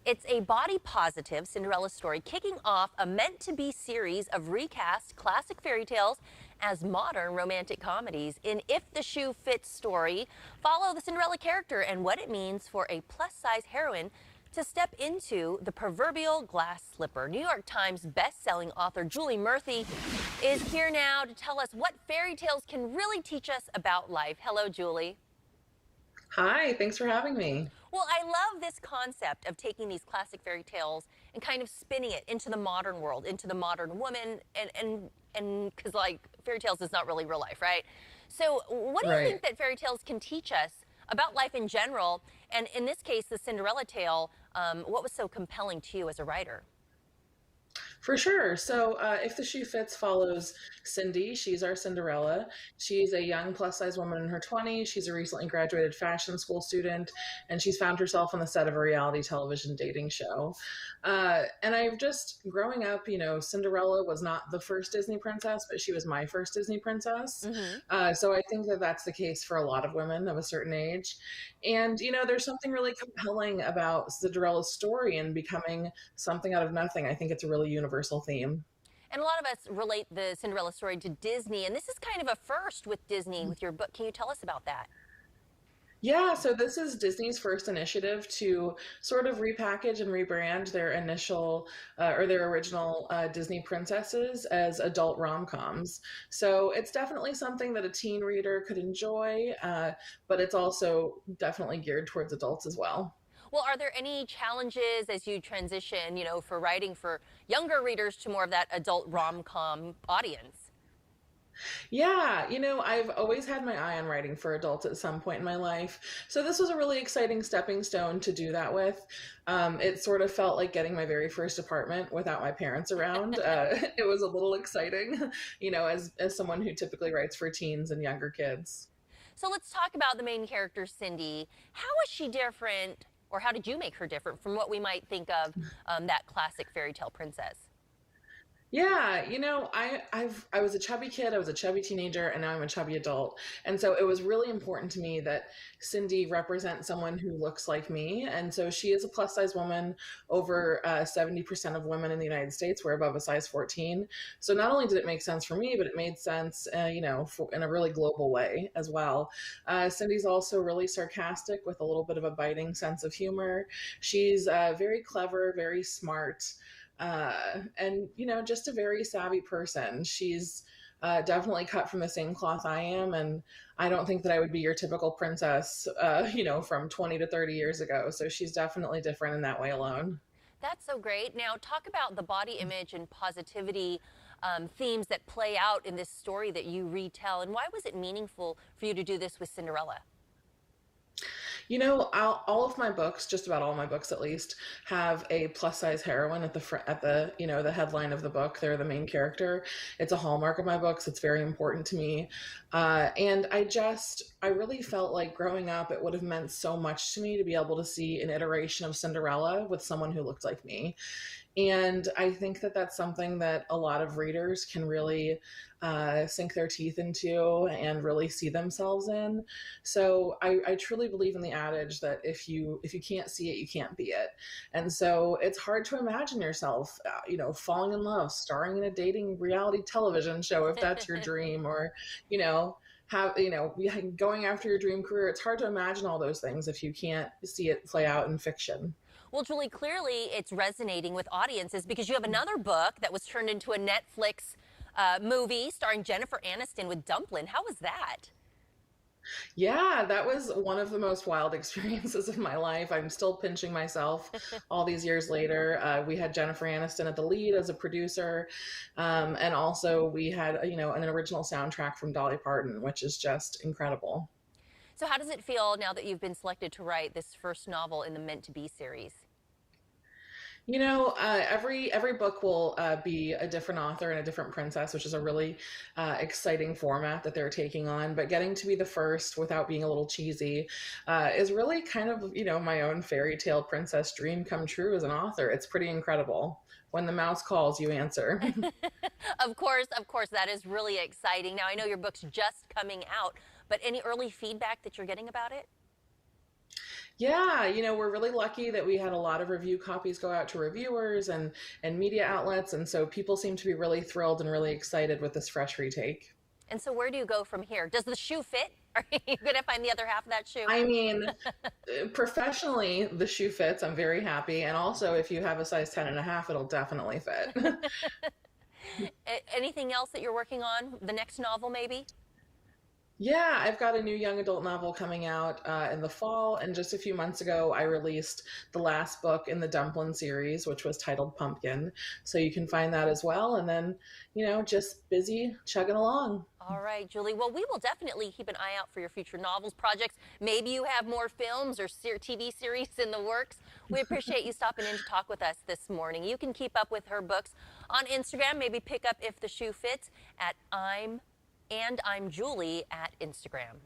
It's a body positive Cinderella story kicking off a meant to be series of recast classic fairy tales as modern romantic comedies. In If the Shoe Fits story, follow the Cinderella character and what it means for a plus size heroine to step into the proverbial glass slipper. New York Times best-selling author Julie Murphy is here now to tell us what fairy tales can really teach us about life. Hello, Julie. Hi, thanks for having me. Well, I love this concept of taking these classic fairy tales and kind of spinning it into the modern world, into the modern woman, and because like fairy tales is not really real life, right? So, what do you think Right. that fairy tales can teach us about life in general? And in this case, the Cinderella tale. What was so compelling to you as a writer? For sure. If the Shoe Fits follows Cindy. She's our Cinderella. She's a young plus size woman in her 20s. She's a recently graduated fashion school student, and she's found herself on the set of a reality television dating show. And I've just, growing up, Cinderella was not the first Disney princess, but she was my first Disney princess. Hmm. So I think that that's the case for a lot of women of a certain age. And, there's something really compelling about Cinderella's story and becoming something out of nothing. I think it's a really universal theme. And a lot of us relate the Cinderella story to Disney, and this is kind of a first with Disney with your book. Can you tell us about that? Yeah, so this is Disney's first initiative to sort of repackage and rebrand their initial or their original Disney princesses as adult rom-coms. So it's definitely something that a teen reader could enjoy, but it's also definitely geared towards adults as well. Well, are there any challenges as you transition, for writing for younger readers to more of that adult rom-com audience? Yeah, I've always had my eye on writing for adults at some point in my life. So this was a really exciting stepping stone to do that with. It sort of felt like getting my very first apartment without my parents around. It was a little exciting, as someone who typically writes for teens and younger kids. So let's talk about the main character, Cindy. How is she different, or how did you make her different from what we might think of that classic fairy tale princess? Yeah, I was a chubby kid, I was a chubby teenager, and now I'm a chubby adult. And so it was really important to me that Cindy represents someone who looks like me. And so she is a plus size woman. Over 70% of women in the United States wear above a size 14. So not only did it make sense for me, but it made sense, in a really global way as well. Cindy's also really sarcastic with a little bit of a biting sense of humor. She's very clever, very smart, and just a very savvy person. She's definitely cut from the same cloth I am, and I don't think that I would be your typical princess, from 20 to 30 years ago. So she's definitely different in that way alone. That's so great. Now, talk about the body image and positivity themes that play out in this story that you retell, and why was it meaningful for you to do this with Cinderella? All of my books, just about all my books at least, have a plus size heroine at the front, at the headline of the book. They're the main character. It's a hallmark of my books. It's very important to me, and I really felt like growing up, it would have meant so much to me to be able to see an iteration of Cinderella with someone who looked like me. And I think that that's something that a lot of readers can really sink their teeth into and really see themselves in. So I truly believe in the adage that if you can't see it, you can't be it. And so it's hard to imagine yourself, falling in love, starring in a dating reality television show if that's your dream, or you know going after your dream career. It's hard to imagine all those things if you can't see it play out in fiction. Well, Julie, clearly it's resonating with audiences because you have another book that was turned into a Netflix movie starring Jennifer Aniston with Dumplin'. How was that? Yeah, that was one of the most wild experiences of my life. I'm still pinching myself all these years later. We had Jennifer Aniston at the lead as a producer, and also we had an original soundtrack from Dolly Parton, which is just incredible. So, how does it feel now that you've been selected to write this first novel in the Meant to Be series? Every book will be a different author and a different princess, which is a really exciting format that they're taking on. But getting to be the first without being a little cheesy is really kind of my own fairy tale princess dream come true as an author. It's pretty incredible. When the mouse calls, you answer. Of course, that is really exciting. Now, I know your book's just coming out, but any early feedback that you're getting about it? Yeah, we're really lucky that we had a lot of review copies go out to reviewers and media outlets, and so people seem to be really thrilled and really excited with this fresh retake. And so where do you go from here? Does the shoe fit? Are you going to find the other half of that shoe? I mean, professionally, the shoe fits. I'm very happy. And also, if you have a size 10 and a half, it'll definitely fit. Anything else that you're working on? The next novel, maybe? Yeah, I've got a new young adult novel coming out in the fall. And just a few months ago, I released the last book in the Dumplin' series, which was titled Pumpkin. So you can find that as well. And then, just busy chugging along. All right, Julie. Well, we will definitely keep an eye out for your future novels, projects. Maybe you have more films or TV series in the works. We appreciate you stopping in to talk with us this morning. You can keep up with her books on Instagram. Maybe pick up If the Shoe Fits at I'm Julie at Instagram.